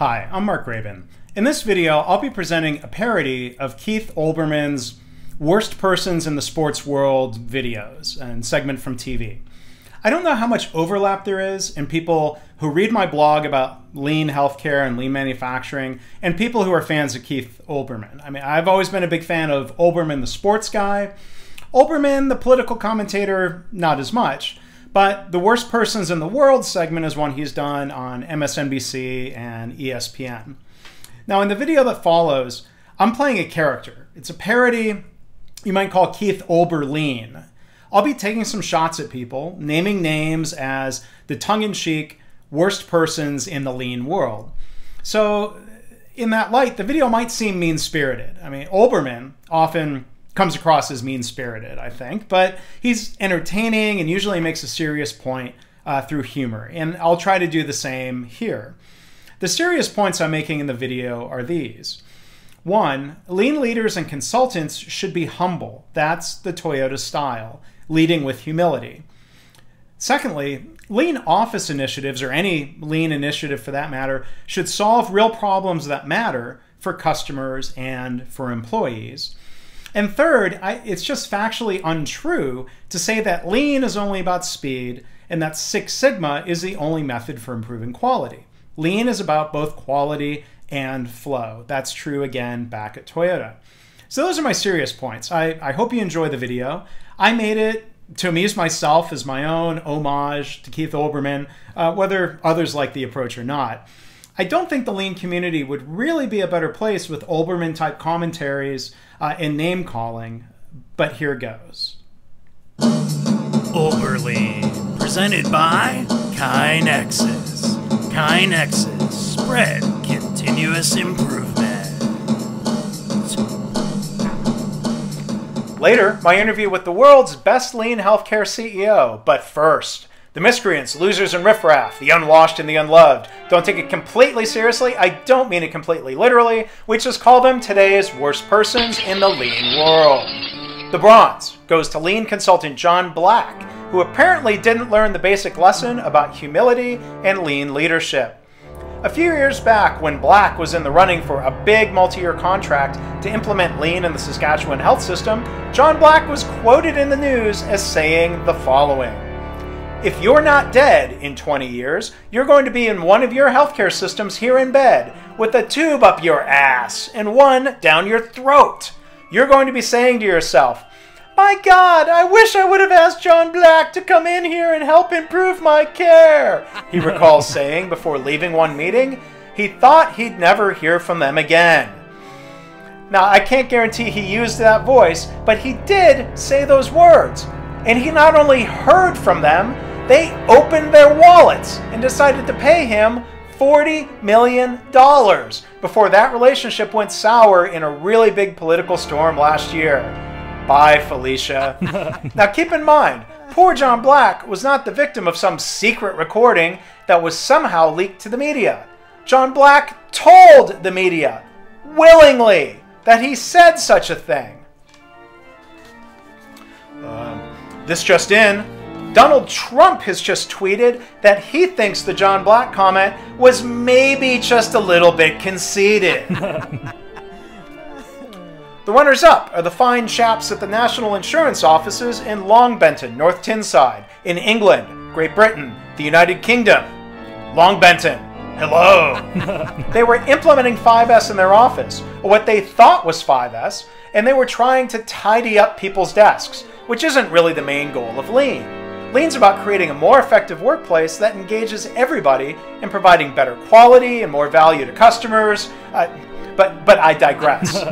Hi, I'm Mark Rabin. In this video, I'll be presenting a parody of Keith Olbermann's Worst Persons in the Sports World videos and segment from TV. I don't know how much overlap there is in people who read my blog about lean healthcare and lean manufacturing and people who are fans of Keith Olbermann. I mean, I've always been a big fan of Olbermann, the sports guy. Olbermann, the political commentator, not as much. But the Worst Persons in the World segment is one he's done on MSNBC and ESPN. Now, in the video that follows, I'm playing a character. It's a parody you might call Keith Olber-Lean. I'll be taking some shots at people, naming names as the tongue-in-cheek worst persons in the lean world. So, in that light, the video might seem mean-spirited. I mean, Olbermann often comes across as mean-spirited, I think, but he's entertaining and usually makes a serious point through humor, and I'll try to do the same here. The serious points I'm making in the video are these. 1, lean leaders and consultants should be humble. That's the Toyota style, leading with humility. Secondly, lean office initiatives, or any lean initiative for that matter, should solve real problems that matter for customers and for employees. And third, it's just factually untrue to say that lean is only about speed and that Six Sigma is the only method for improving quality. Lean is about both quality and flow. That's true again back at Toyota. So those are my serious points. I hope you enjoy the video. I made it to amuse myself as my own homage to Keith Olbermann, whether others like the approach or not. I don't think the lean community would really be a better place with Olbermann-type commentaries and name-calling, but here goes. Olber-Lean, presented by KaiNexus. KaiNexus, spread continuous improvement. Later, my interview with the world's best lean healthcare CEO, but first, the miscreants, losers, and riffraff, the unwashed and the unloved. Don't take it completely seriously. I don't mean it completely literally. We just call them today's worst persons in the lean world. The bronze goes to lean consultant John Black, who apparently didn't learn the basic lesson about humility and lean leadership. A few years back, when Black was in the running for a big multi-year contract to implement lean in the Saskatchewan health system, John Black was quoted in the news as saying the following: "If you're not dead in 20 years, you're going to be in one of your healthcare systems here in bed with a tube up your ass and one down your throat. You're going to be saying to yourself, 'My God, I wish I would have asked John Black to come in here and help improve my care,'" he recalls saying before leaving one meeting. He thought he'd never hear from them again. Now, I can't guarantee he used that voice, but he did say those words. And he not only heard from them, they opened their wallets and decided to pay him $40 million before that relationship went sour in a really big political storm last year. Bye, Felicia. Now keep in mind, poor John Black was not the victim of some secret recording that was somehow leaked to the media. John Black told the media, willingly, that he said such a thing. This just in, Donald Trump has just tweeted that he thinks the John Black comment was maybe just a little bit conceited. The runners-up are the fine chaps at the National Insurance offices in Longbenton, North Tyneside, in England, Great Britain, the United Kingdom. Longbenton, hello. They were implementing 5S in their office, or what they thought was 5S, and they were trying to tidy up people's desks, which isn't really the main goal of lean. Lean's about creating a more effective workplace that engages everybody in providing better quality and more value to customers, but I digress.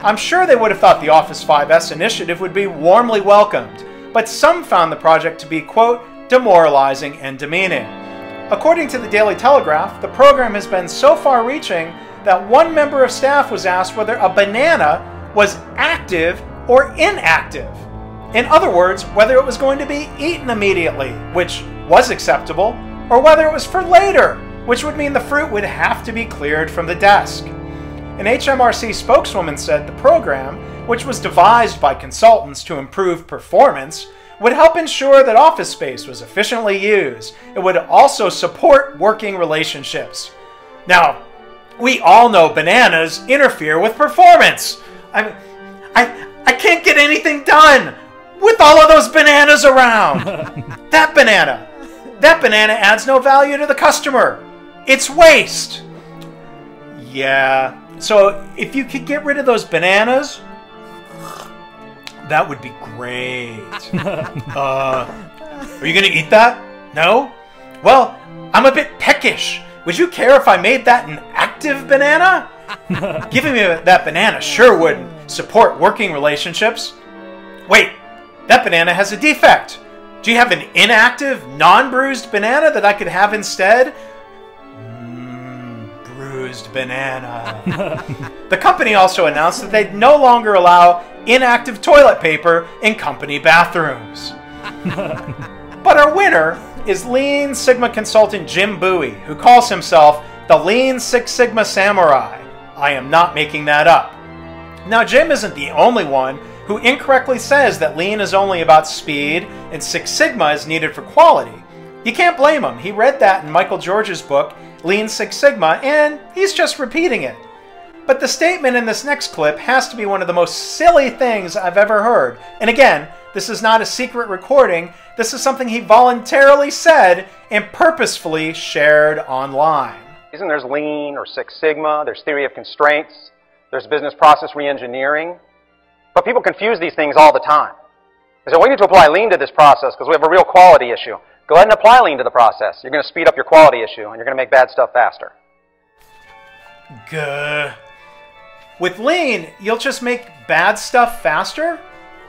I'm sure they would have thought the Office 5S initiative would be warmly welcomed, but some found the project to be, quote, demoralizing and demeaning. According to the Daily Telegraph, the program has been so far-reaching that one member of staff was asked whether a banana was active or inactive. In other words, whether it was going to be eaten immediately, which was acceptable, or whether it was for later, which would mean the fruit would have to be cleared from the desk. An HMRC spokeswoman said the program, which was devised by consultants to improve performance, would help ensure that office space was efficiently used. It would also support working relationships. Now, We all know bananas interfere with performance. I can't get anything done with all of those bananas around. That banana adds no value to the customer. It's waste. Yeah, so if you could get rid of those bananas, that would be great. Are you gonna eat that? No? Well, I'm a bit peckish. Would you care if I made that an active banana? Giving me that banana sure would support working relationships. Wait, that banana has a defect. Do you have an inactive, non-bruised banana that I could have instead? Bruised banana. The company also announced that they'd no longer allow inactive toilet paper in company bathrooms. But our winner is Lean Sigma consultant Jim Bowie, who calls himself the Lean Six Sigma Samurai. I am not making that up. Now, Jim isn't the only one who incorrectly says that Lean is only about speed and Six Sigma is needed for quality. You can't blame him. He read that in Michael George's book, Lean Six Sigma, and he's just repeating it. But the statement in this next clip has to be one of the most silly things I've ever heard. And again, this is not a secret recording. This is something he voluntarily said and purposefully shared online. There's Lean or Six Sigma, there's theory of constraints, there's business process reengineering. But people confuse these things all the time. They say, we need to apply Lean to this process because we have a real quality issue. Go ahead and apply Lean to the process. You're going to speed up your quality issue and you're going to make bad stuff faster. Gah. With Lean, you'll just make bad stuff faster?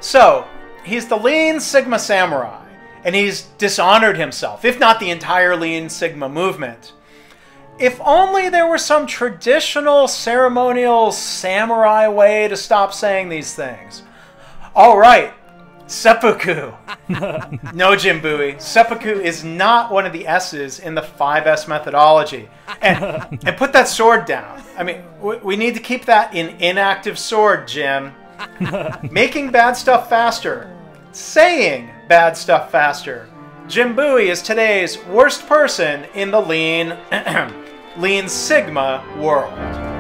So, he's the Lean Sigma Samurai, and he's dishonored himself, if not the entire Lean Sigma movement. If only there were some traditional, ceremonial samurai way to stop saying these things. All right, seppuku. No, Jim Bowie, seppuku is not one of the S's in the 5S methodology. And put that sword down. I mean, we need to keep that in inactive sword, Jim. Making bad stuff faster. Saying bad stuff faster. Jim Bowie is today's worst person in the Lean Sigma world.